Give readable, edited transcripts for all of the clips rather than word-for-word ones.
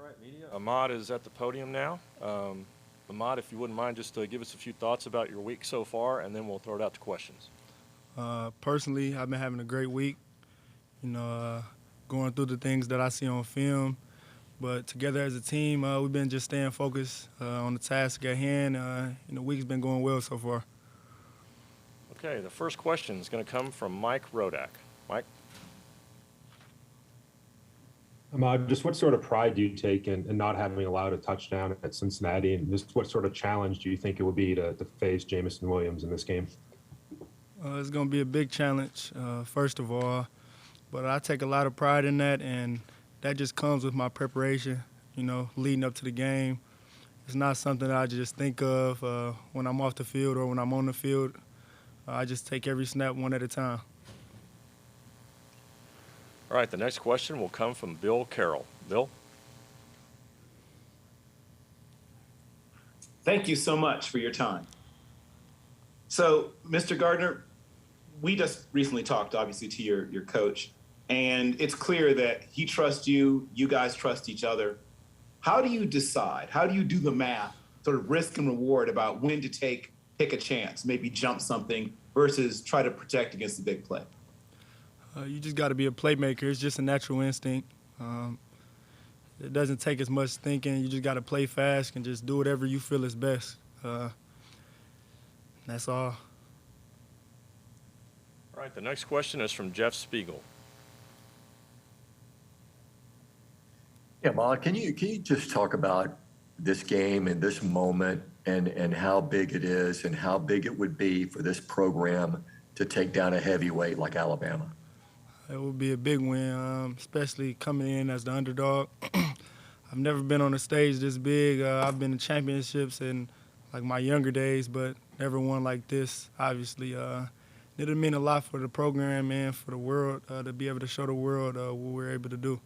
right, media. Ahmad is at the podium now. Ahmad, if you wouldn't mind, just give us a few thoughts about your week so far, and then we'll throw it out to questions. Personally, I've been having a great week. You know, going through the things that I see on film. But together as a team, we've been just staying focused on the task at hand. The week's been going well so far. Okay, the first question is going to come from Mike Rodak. Mike? Just what sort of pride do you take in not having allowed a touchdown at Cincinnati? And just what sort of challenge do you think it would be to face Jamison Williams in this game? It's going to be a big challenge, first of all. But I take a lot of pride in that, and that just comes with my preparation, leading up to the game. It's not something that I just think of when I'm off the field or when I'm on the field. I just take every snap one at a time. All right, the next question will come from Bill Carroll. Bill? Thank you so much for your time. So, Mr. Gardner, we just recently talked, obviously, to your coach, and it's clear that he trusts you, you guys trust each other. How do you decide? How do you do the math, sort of risk and reward about when to take a chance, maybe jump something versus try to protect against the big play? You just got to be a playmaker. It's just a natural instinct. It doesn't take as much thinking. You just got to play fast and just do whatever you feel is best. That's all. All right, the next question is from Jeff Spiegel. Yeah, Ahmad, can you just talk about this game and this moment and how big it is and how big it would be for this program to take down a heavyweight like Alabama? It would be a big win, especially coming in as the underdog. I've never been on a stage this big. I've been in championships in like my younger days, but never one like this, obviously. It'll mean a lot for the program and for the world to be able to show the world what we're able to do.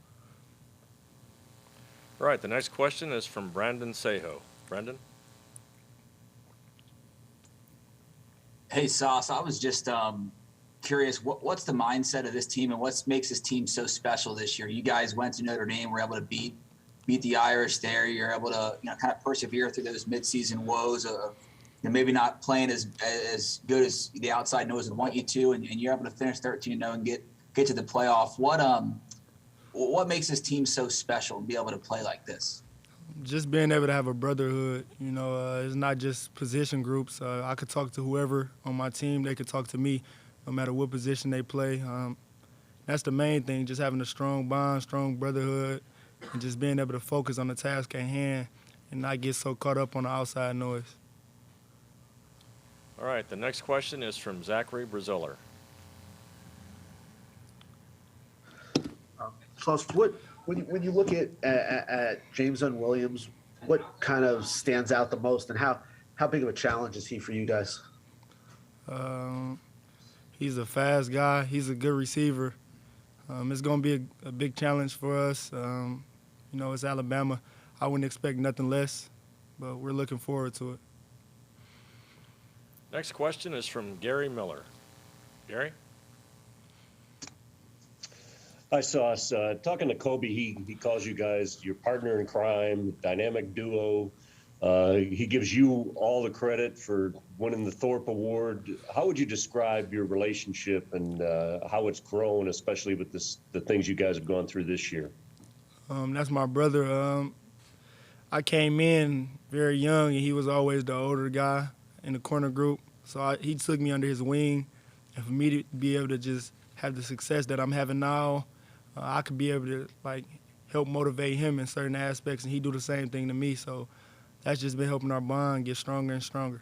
All right, the next question is from Brandon Sejo. Brandon? Hey, Sauce, I was just curious, what's the mindset of this team and what makes this team so special this year? You guys went to Notre Dame, were able to beat the Irish there. You're able to kind of persevere through those midseason woes of maybe not playing as good as the outside knows would want you to, and you're able to finish 13-0 and get to the playoff. What makes this team so special and be able to play like this? Just being able to have a brotherhood, it's not just position groups. I could talk to whoever on my team. They could talk to me no matter what position they play. That's the main thing, just having a strong bond, strong brotherhood, and just being able to focus on the task at hand and not get so caught up on the outside noise. All right, the next question is from Zachary Braziller. Plus, when you look at Jameson Williams, what kind of stands out the most, and how big of a challenge is he for you guys? He's a fast guy. He's a good receiver. It's going to be a big challenge for us. It's Alabama. I wouldn't expect nothing less, but we're looking forward to it. Next question is from Gary Miller. Gary? Hi, Sauce. Talking to Kobe, he calls you guys your partner in crime, dynamic duo. He gives you all the credit for winning the Thorpe Award. How would you describe your relationship and how it's grown, especially with the things you guys have gone through this year? That's my brother. I came in very young, and he was always the older guy in the corner group. So he took me under his wing, and for me to be able to just have the success that I'm having now, I could be able to help motivate him in certain aspects, and he do the same thing to me. So that's just been helping our bond get stronger and stronger.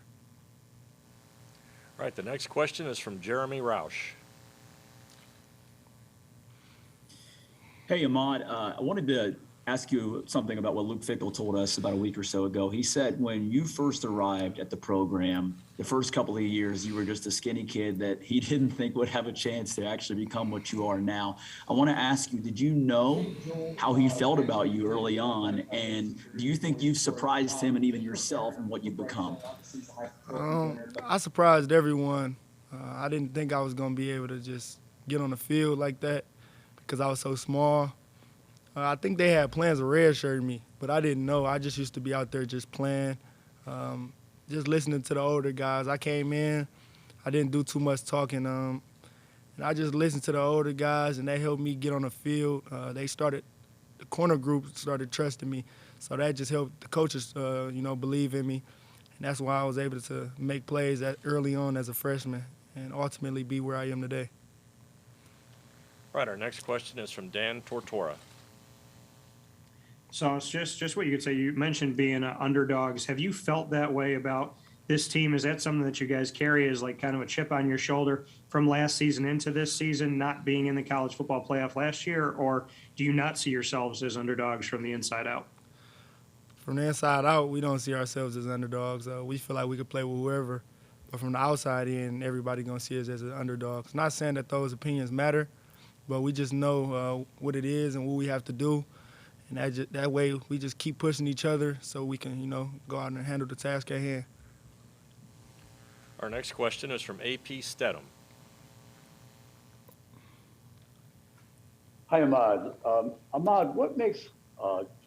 All right, the next question is from Jeremy Roush. Hey, Ahmad, I wanted to ask you something about what Luke Fickell told us about a week or so ago. He said when you first arrived at the program, the first couple of years, you were just a skinny kid that he didn't think would have a chance to actually become what you are now. I want to ask you, did you know how he felt about you early on? And do you think you've surprised him and even yourself in what you've become? I surprised everyone. I didn't think I was going to be able to just get on the field like that because I was so small. I think they had plans of redshirting me, but I didn't know. I just used to be out there just playing, just listening to the older guys. I came in, I didn't do too much talking, and I just listened to the older guys, and they helped me get on the field. The corner group started trusting me, so that just helped the coaches, believe in me, and that's why I was able to make plays early on as a freshman and ultimately be where I am today. All right, our next question is from Dan Tortora. So it's just what you could say. You mentioned being underdogs. Have you felt that way about this team? Is that something that you guys carry as like kind of a chip on your shoulder from last season into this season, not being in the college football playoff last year? Or do you not see yourselves as underdogs from the inside out? From the inside out, we don't see ourselves as underdogs. We feel like we could play with whoever. But from the outside in, everybody going to see us as an underdog. It's not saying that those opinions matter, but we just know what it is and what we have to do. And that way we just keep pushing each other so we can, go out and handle the task at hand. Our next question is from AP Stedham. Hi, Ahmad. Ahmad, what makes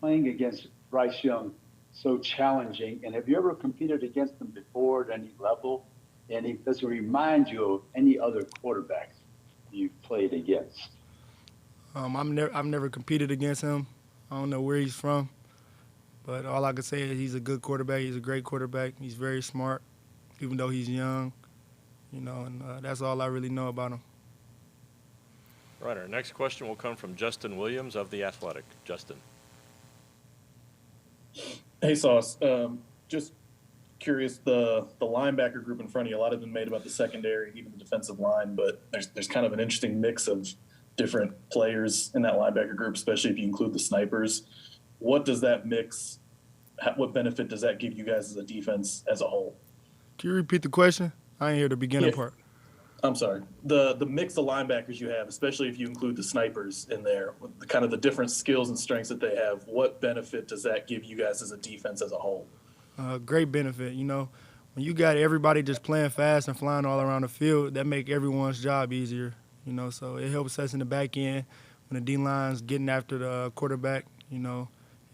playing against Bryce Young so challenging? And have you ever competed against him before at any level? And does it remind you of any other quarterbacks you've played against? I've never competed against him. I don't know where he's from, but all I can say is he's a good quarterback. He's a great quarterback. He's very smart, even though he's young, and that's all I really know about him. All right, our next question will come from Justin Williams of The Athletic. Justin. Hey, Sauce. Just curious, the linebacker group in front of you, a lot has been made about the secondary, even the defensive line, but there's kind of an interesting mix of different players in that linebacker group, especially if you include the snipers. What does that mix, what benefit does that give you guys as a defense as a whole? Can you repeat the question? I didn't hear the beginning part. I'm sorry. The mix of linebackers you have, especially if you include the snipers in there, with kind of the different skills and strengths that they have, what benefit does that give you guys as a defense as a whole? Great benefit. When you got everybody just playing fast and flying all around the field, that make everyone's job easier. So it helps us in the back end when the D-line's getting after the quarterback, and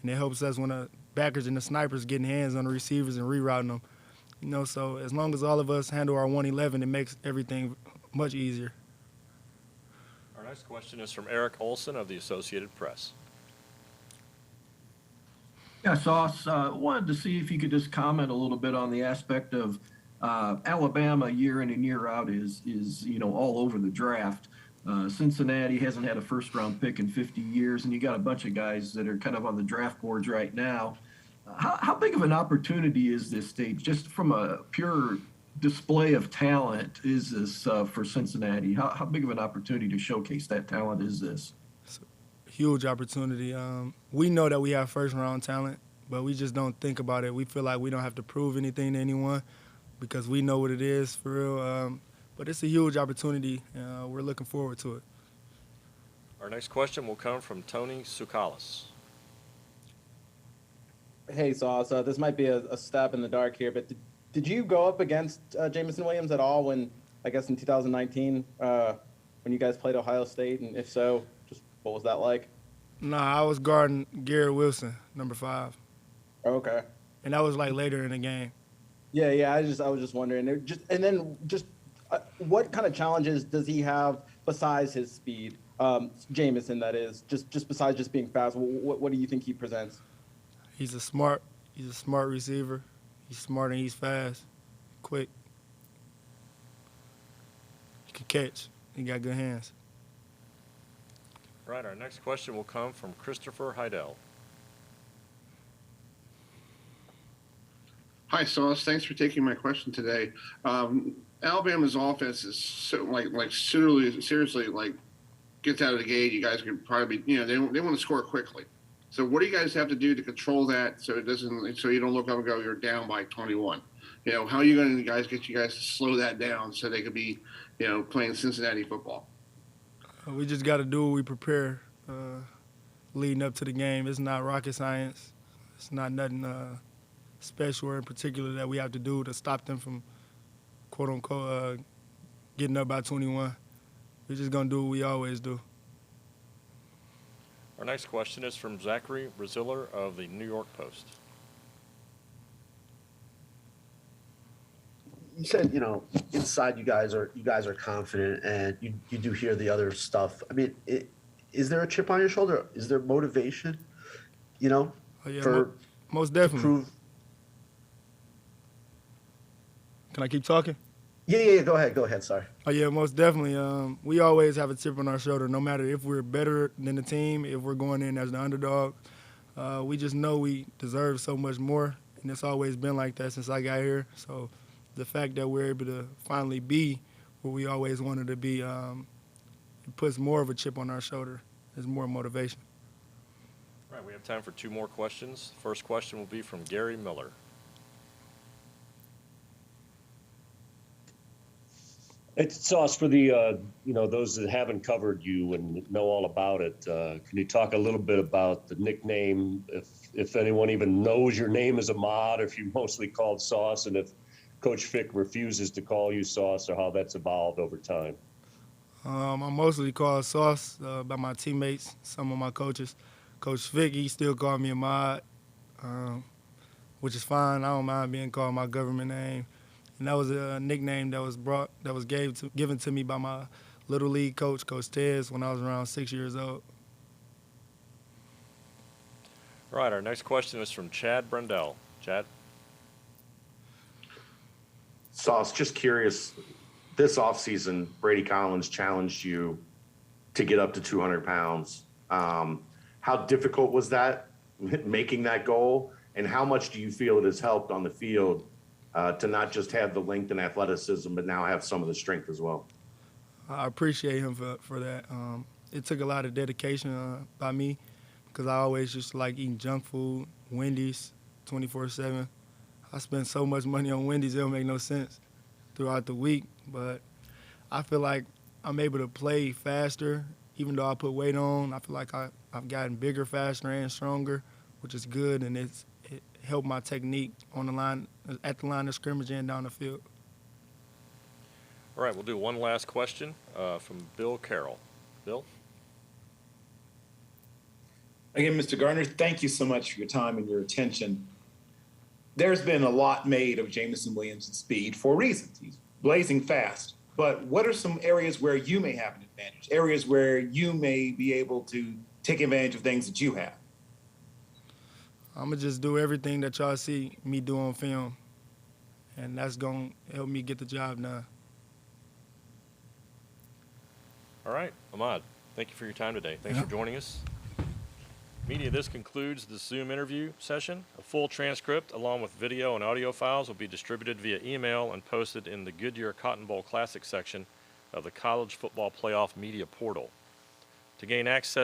it helps us when the backers and the snipers getting hands on the receivers and rerouting them. So as long as all of us handle our 111, it makes everything much easier. Our next question is from Eric Olson of the Associated Press. Yeah, Sauce, wanted to see if you could just comment a little bit on the aspect of Alabama year in and year out is all over the draft. Cincinnati hasn't had a first-round pick in 50 years, and you got a bunch of guys that are kind of on the draft boards right now. How big of an opportunity is this stage, just from a pure display of talent, is this for Cincinnati? How big of an opportunity to showcase that talent is this? It's a huge opportunity. We know that we have first-round talent, but we just don't think about it. We feel like we don't have to prove anything to anyone because we know what it is for real. But it's a huge opportunity. We're looking forward to it. Our next question will come from Tony Tsoukalas. Hey, Sauce. This might be a stab in the dark here, but did you go up against Jameson Williams at all when, I guess, in 2019 when you guys played Ohio State? And if so, just what was that like? Nah, I was guarding Garrett Wilson, number 5. Okay. And that was like later in the game. Yeah. I was just wondering. What kind of challenges does he have besides his speed? Jameson, that is, just besides just being fast. What do you think he presents? He's a smart receiver. He's smart and he's fast, quick. He can catch. He got good hands. All right, our next question will come from Christopher Heidel. Hi, Sauce. Thanks for taking my question today. Alabama's offense is so seriously gets out of the gate. You guys can probably they want to score quickly. So what do you guys have to do to control that so you don't look up and go you're down by 21? How are you going to get you guys to slow that down so they could be playing Cincinnati football? We just got to do what we prepare leading up to the game. It's not rocket science. It's not nothing special or in particular that we have to do to stop them from, quote unquote, getting up by 21. We're just going to do what we always do. Our next question is from Zachary Braziller of the New York Post. You said, inside you guys are confident, and you do hear the other stuff. I mean, is there a chip on your shoulder? Is there motivation? Oh, yeah, for most definitely. to prove. Can I keep talking? Yeah. Go ahead. Sorry. Oh yeah, most definitely. We always have a chip on our shoulder, no matter if we're better than the team, if we're going in as the underdog. We just know we deserve so much more, and it's always been like that since I got here. So the fact that we're able to finally be where we always wanted to be, it puts more of a chip on our shoulder. There's more motivation. All right, we have time for 2 more questions. First question will be from Gary Miller. It's Sauce for the those that haven't covered you and know all about it. Can you talk a little bit about the nickname, if anyone even knows your name is Ahmad, if you're mostly called Sauce, and if Coach Fick refuses to call you Sauce, or how that's evolved over time? I'm mostly called Sauce by my teammates, some of my coaches. Coach Fick, he still called me Ahmad, which is fine. I don't mind being called my government name. And that was a nickname that was given to me by my little league coach, Coach Tez, when I was around 6 years old. All right, our next question is from Chad Brendel. Chad? Sauce, just curious, this offseason, Brady Collins challenged you to get up to 200 pounds. How difficult was that, making that goal? And how much do you feel it has helped on the field to not just have the length and athleticism, but now have some of the strength as well? I appreciate him for that. It took a lot of dedication by me, because I always used to like eating junk food, Wendy's, 24/7. I spend so much money on Wendy's, it don't make no sense throughout the week. But I feel like I'm able to play faster, even though I put weight on. I feel like I've gotten bigger, faster, and stronger, which is good, and it helped my technique on the line, at the line of scrimmage and down the field. All right, we'll do one last question from Bill Carroll. Bill? Again, Mr. Gardner, thank you so much for your time and your attention. There's been a lot made of Jameson Williams' speed for reasons. He's blazing fast. But what are some areas where you may have an advantage, areas where you may be able to take advantage of things that you have? I'm going to just do everything that y'all see me do on film, and that's going to help me get the job done. All right, Ahmad, thank you for your time today. Thanks for joining us. Media, this concludes the Zoom interview session. A full transcript along with video and audio files will be distributed via email and posted in the Goodyear Cotton Bowl Classic section of the College Football Playoff Media Portal. To gain access